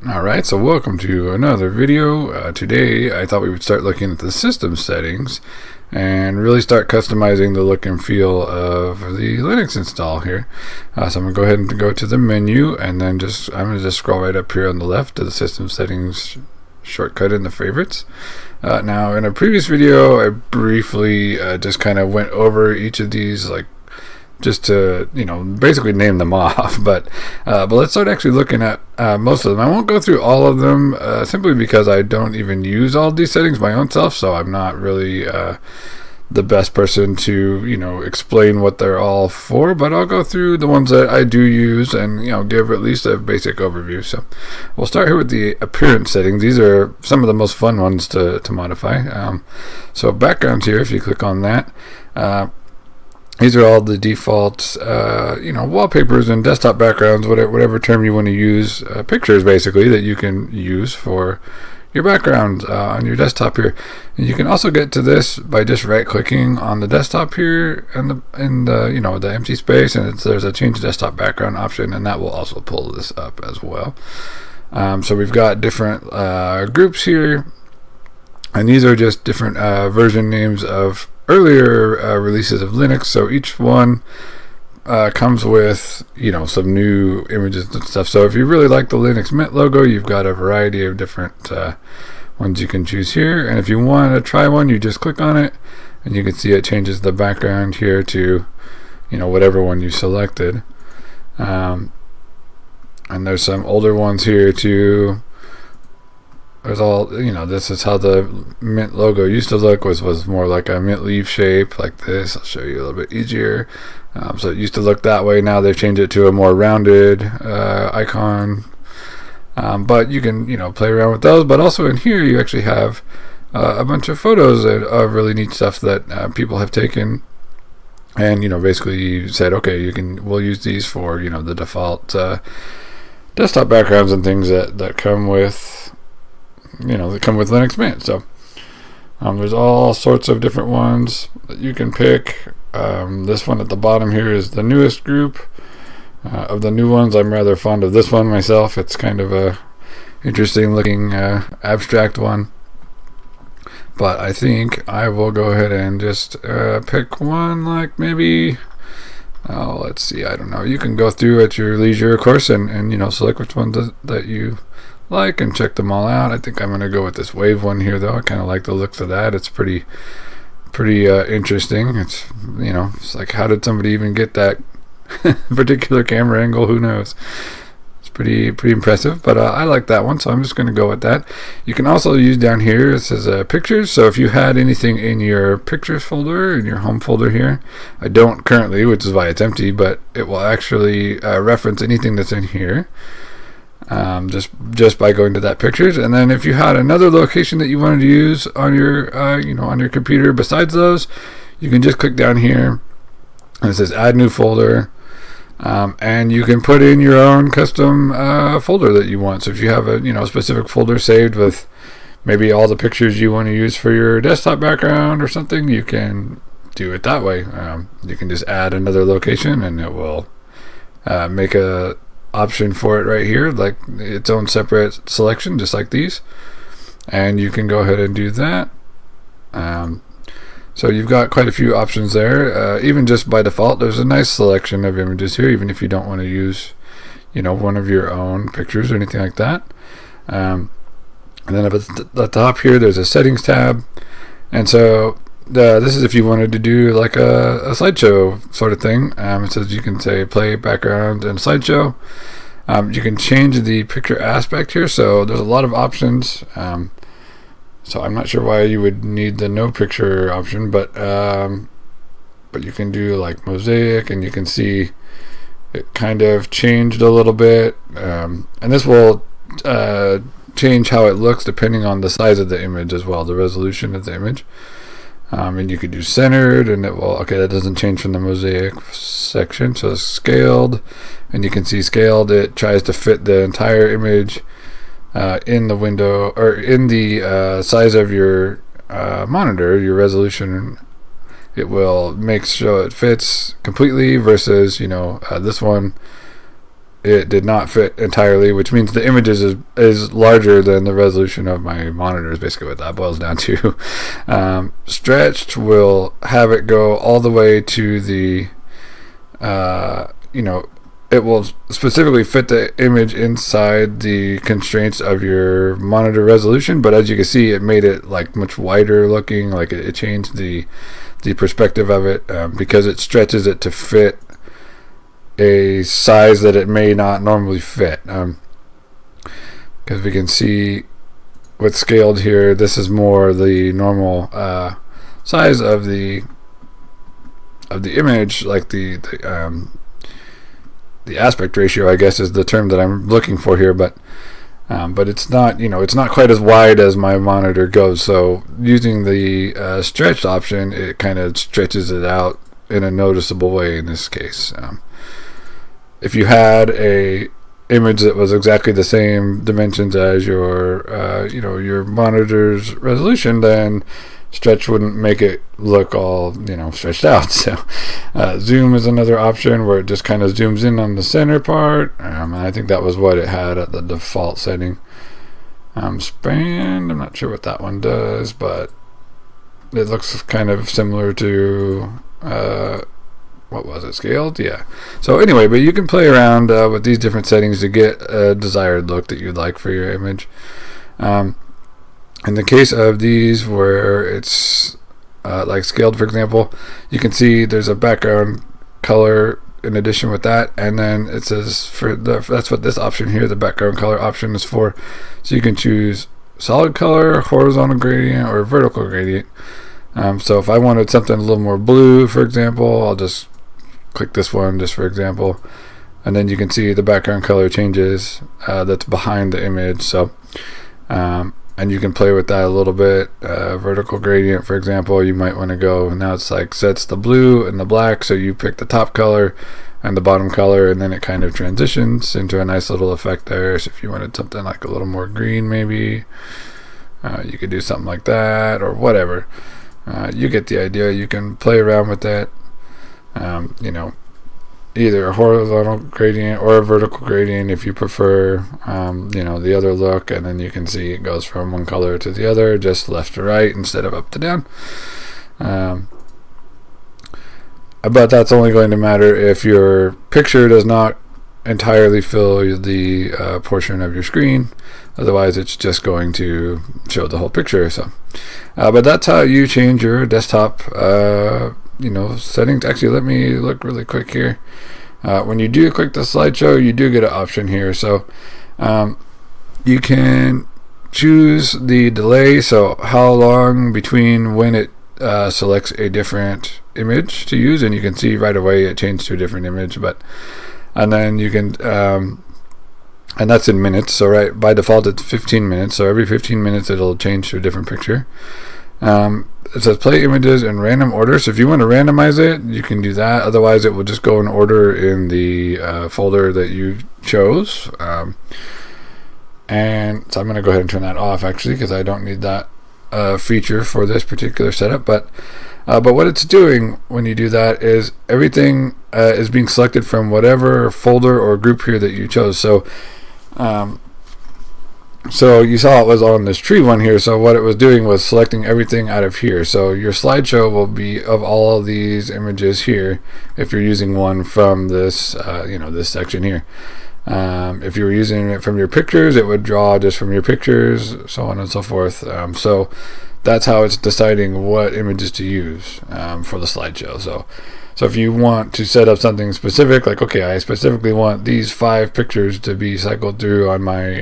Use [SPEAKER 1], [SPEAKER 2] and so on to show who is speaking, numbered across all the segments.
[SPEAKER 1] Alright, so welcome to another video. Today I thought we would start looking at the system settings and really start customizing the look and feel of the Linux install here. So I'm going to go ahead and go to the menu, and then I'm going to just scroll right up here on the left to the system settings shortcut in the favorites. Now in a previous video I briefly just kind of went over each of these, like just to basically name them off, but let's start actually looking at most of them. I won't go through all of them simply because I don't even use all of these settings my own self, so I'm not really the best person to explain what they're all for, but I'll go through the ones that I do use and give at least a basic overview. So we'll start here with the appearance settings. These are some of the most fun ones to modify. So backgrounds here, if you click on that, these are all the default, wallpapers and desktop backgrounds, whatever term you want to use, pictures basically that you can use for your background on your desktop here. And you can also get to this by just right-clicking on the desktop here and the empty space, and there's a change desktop background option, and that will also pull this up as well. So we've got different groups here, and these are just different version names of earlier releases of Linux. So each one comes with some new images and stuff. So if you really like the Linux Mint logo, you've got a variety of different ones you can choose here, and if you want to try one, you just click on it and you can see it changes the background here to whatever one you selected. And there's some older ones here too. There's all, this is how the Mint logo used to look, was more like a mint leaf shape like this. I'll show you a little bit easier. So it used to look that way. Now they've changed it to a more rounded icon. But you can, play around with those. But also in here, you actually have a bunch of photos of really neat stuff that people have taken. And, basically you said, okay, we'll use these for, the default desktop backgrounds and things that come with Linux Mint. So there's all sorts of different ones that you can pick. This one at the bottom here is the newest group. Of the new ones, I'm rather fond of this one myself. It's kind of a interesting looking abstract one, but I think I will go ahead and just pick one, like maybe let's see, I don't know, you can go through at your leisure, of course, and select which one that you like and check them all out. I think I'm going to go with this wave one here, though. I kind of like the looks of that. It's pretty interesting. It's it's like, how did somebody even get that particular camera angle? Who knows? It's pretty impressive, but I like that one, so I'm just going to go with that. You can also use down here, it says pictures. So if you had anything in your pictures folder, in your home folder here, I don't currently, which is why it's empty, but it will actually reference anything that's in here. Just by going to that pictures. And then if you had another location that you wanted to use on your on your computer besides those, you can just click down here and it says add new folder, and you can put in your own custom folder that you want. So if you have a specific folder saved with maybe all the pictures you want to use for your desktop background or something, you can do it that way. You can just add another location and it will make a option for it right here, like its own separate selection, just like these, and you can go ahead and do that. So you've got quite a few options there. Even just by default, there's a nice selection of images here, even if you don't want to use one of your own pictures or anything like that. And then up at the top here, there's a settings tab, and so this is if you wanted to do like a slideshow sort of thing. It says you can say play background and slideshow. You can change the picture aspect here, so there's a lot of options. So I'm not sure why you would need the no picture option, but you can do like mosaic, and you can see it kind of changed a little bit, and this will change how it looks depending on the size of the image as well, the resolution of the image. And you could do centered, and it will, okay, that doesn't change from the mosaic section. So scaled, and you can see scaled, it tries to fit the entire image in the window, or in the size of your monitor, your resolution. It will make sure it fits completely, versus this one it did not fit entirely, which means the image is larger than the resolution of my monitor, is basically what that boils down to. Stretched will have it go all the way to the, it will specifically fit the image inside the constraints of your monitor resolution, but as you can see, it made it like much wider looking, like it changed the perspective of it, because it stretches it to fit a size that it may not normally fit. Because we can see what's scaled here, this is more the normal size of the image, like the aspect ratio, I guess, is the term that I'm looking for here, but it's not, it's not quite as wide as my monitor goes. So using the stretched option, it kind of stretches it out in a noticeable way in this case. If you had a image that was exactly the same dimensions as your your monitor's resolution, then stretch wouldn't make it look all stretched out. So zoom is another option where it just kind of zooms in on the center part, and I think that was what it had at the default setting. Span, I'm not sure what that one does, but it looks kind of similar to what was it, scaled? Yeah. So anyway, but you can play around with these different settings to get a desired look that you'd like for your image. In the case of these where it's like scaled, for example, you can see there's a background color in addition with that, and then it says that's what this option here, the background color option, is for. So you can choose solid color, horizontal gradient, or vertical gradient. So if I wanted something a little more blue, for example, I'll just click this one just for example, and then you can see the background color changes that's behind the image. So and you can play with that a little bit. Vertical gradient, for example, you might want to go, now it's like sets the blue and the black, so you pick the top color and the bottom color, and then it kind of transitions into a nice little effect there. So if you wanted something like a little more green, maybe you could do something like that, or whatever. You get the idea. You can play around with that, either a horizontal gradient or a vertical gradient if you prefer, the other look, and then you can see it goes from one color to the other, just left to right instead of up to down. But that's only going to matter if your picture does not entirely fill the portion of your screen. Otherwise, it's just going to show the whole picture. So, but that's how you change your desktop, settings. Actually, let me look really quick here. When you do click the slideshow, you do get an option here. So, you can choose the delay. So, how long between when it selects a different image to use, and you can see right away it changed to a different image. And then you can. And that's in minutes, so right by default it's 15 minutes, so every 15 minutes it'll change to a different picture. It says play images in random order, so if you want to randomize it, you can do that. Otherwise it will just go in order in the folder that you chose. And so I'm going to go ahead and turn that off, actually, because I don't need that feature for this particular setup. But what it's doing when you do that is everything is being selected from whatever folder or group here that you chose. So you saw it was on this tree one here. So what it was doing was selecting everything out of here. So your slideshow will be of all of these images here if you're using one from this this section here. If you were using it from your pictures, it would draw just from your pictures, so on and so forth. So that's how it's deciding what images to use for the slideshow. So if you want to set up something specific, like, okay, I specifically want these 5 pictures to be cycled through on my,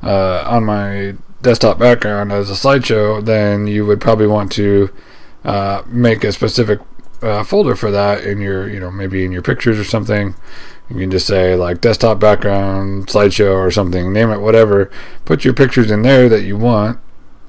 [SPEAKER 1] on my desktop background as a slideshow, then you would probably want to make a specific folder for that in your, maybe in your pictures or something. You can just say like desktop background slideshow or something, name it whatever. Put your pictures in there that you want.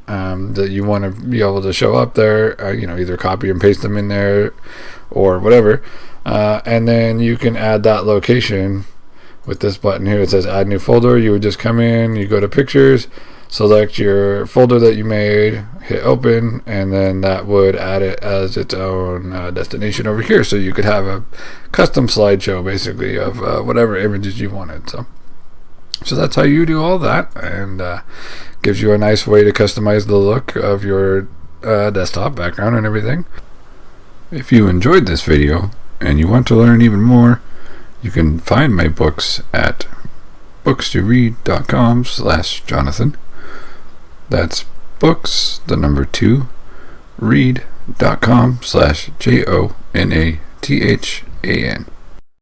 [SPEAKER 1] That you want to be able to show up there, either copy and paste them in there or whatever, and then you can add that location with this button here. It says add new folder. You would just come in, you go to pictures, select your folder that you made, hit open, and then that would add it as its own destination over here. So you could have a custom slideshow basically of whatever images you wanted. So that's how you do all that, and gives you a nice way to customize the look of your desktop background and everything. If you enjoyed this video and you want to learn even more, you can find my books at bookstoread.com/Jonathan. That's books, the number 2, read.com/JONATHAN.